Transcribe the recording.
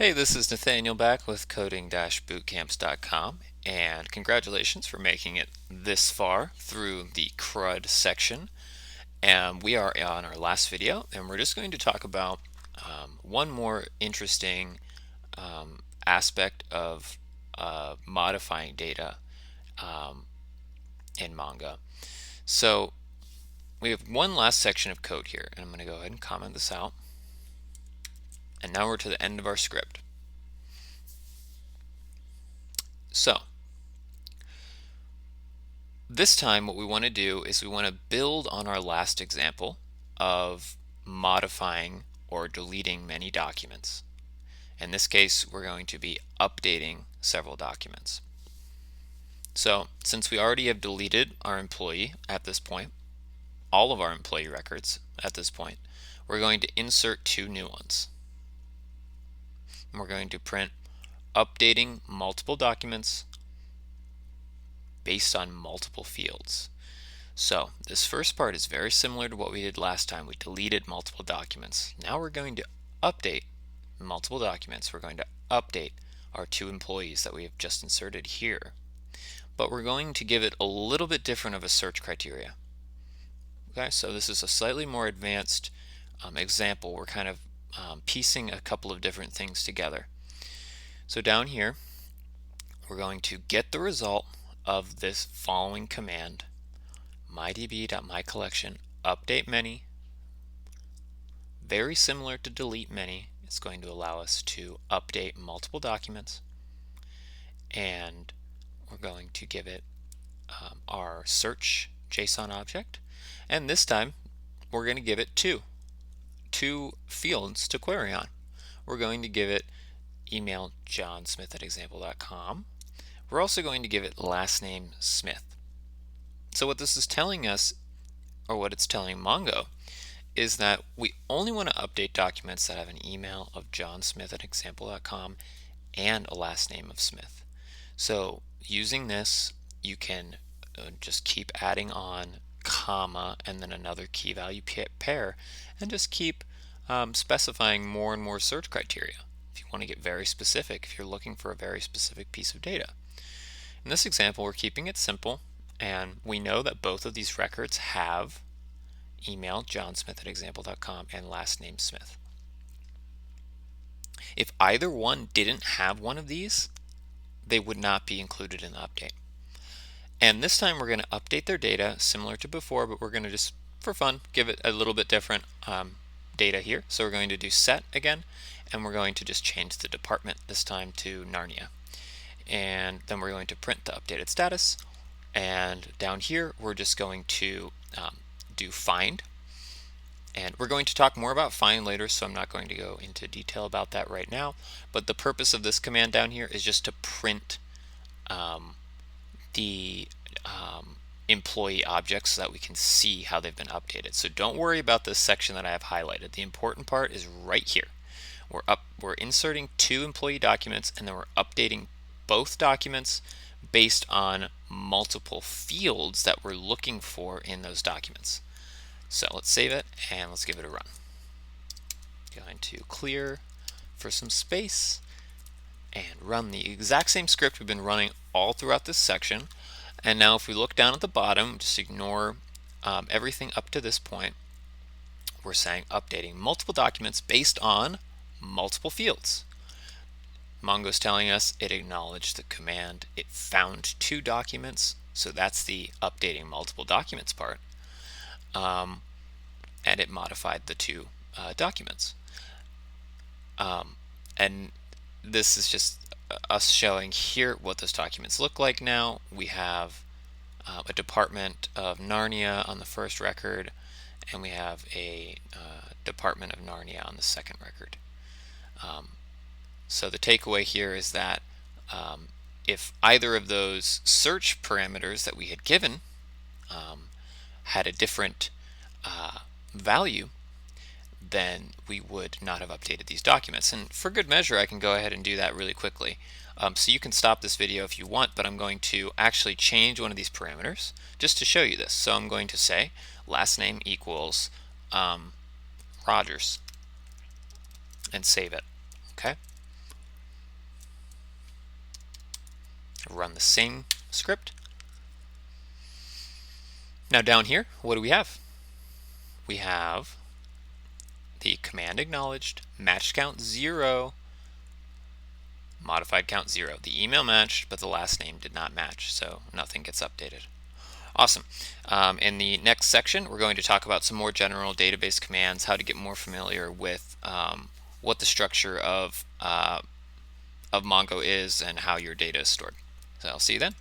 Hey, this is Nathaniel back with coding-bootcamps.com, and congratulations for making it this far through the CRUD section. And we are on our last video, and we're just going to talk about one more interesting aspect of modifying data in Mongo. So we have one last section of code here, and I'm going to go ahead and comment this out. And now we're to the end of our script. So this time what we want to do is we want to build on our last example of modifying or deleting many documents. In this case, we're going to be updating several documents. So since we already have deleted our employee at this point, all of our employee records at this point, we're going to insert two new ones. And we're going to print updating multiple documents based on multiple fields. So this first part is very similar to what we did last time. We deleted multiple documents. Now we're going to update multiple documents. We're going to update our two employees that we have just inserted here. But we're going to give it a little bit different of a search criteria. Okay, so this is a slightly more advanced example. We're kind of piecing a couple of different things together. So down here, we're going to get the result of this following command: mydb.myCollection update many. Very similar to delete many. It's going to allow us to update multiple documents, and we're going to give it our search JSON object, and this time we're going to give it two fields to query on. We're going to give it email johnsmith@example.com. We're also going to give it last name Smith. So what this is telling us, or what it's telling Mongo, is that we only want to update documents that have an email of johnsmith@example.com and a last name of Smith. So using this, you can just keep adding on comma and then another key value pair, and just keep specifying more and more search criteria if you want to get very specific, if you're looking for a very specific piece of data. In this example, we're keeping it simple, and we know that both of these records have email johnsmith@example.com and last name Smith. If either one didn't have one of these, they would not be included in the update. And this time we're going to update their data similar to before, but we're going to just, for fun, give it a little bit different data here. So we're going to do set again, and we're going to just change the department this time to Narnia. And then we're going to print the updated status. And down here, we're just going to do find. And we're going to talk more about find later, so I'm not going to go into detail about that right now. But the purpose of this command down here is just to print the employee objects so that we can see how they've been updated. So don't worry about this section that I have highlighted. The important part is right here. We're inserting two employee documents, and then we're updating both documents based on multiple fields that we're looking for in those documents. So let's save it and let's give it a run. Going to clear for some space and run the exact same script we've been running all throughout this section. And now if we look down at the bottom, just ignore everything up to this point. We're saying updating multiple documents based on multiple fields. Mongo's telling us it acknowledged the command. It found two documents, so that's the updating multiple documents part. And it modified the two documents. And this is just us showing here what those documents look like now. We have a department of Narnia on the first record, and we have a department of Narnia on the second record. So the takeaway here is that if either of those search parameters that we had given had a different value, then we would not have updated these documents. And for good measure, I can go ahead and do that really quickly. So you can stop this video if you want, but I'm going to actually change one of these parameters just to show you this. So I'm going to say last name equals Rogers and save it. Okay. run the same script. Now down here, what do we have? We have the command acknowledged, matched count 0, modified count 0. The email matched, but the last name did not match, so nothing gets updated. Awesome. In the next section, we're going to talk about some more general database commands, how to get more familiar with what the structure of Mongo is and how your data is stored. So I'll see you then.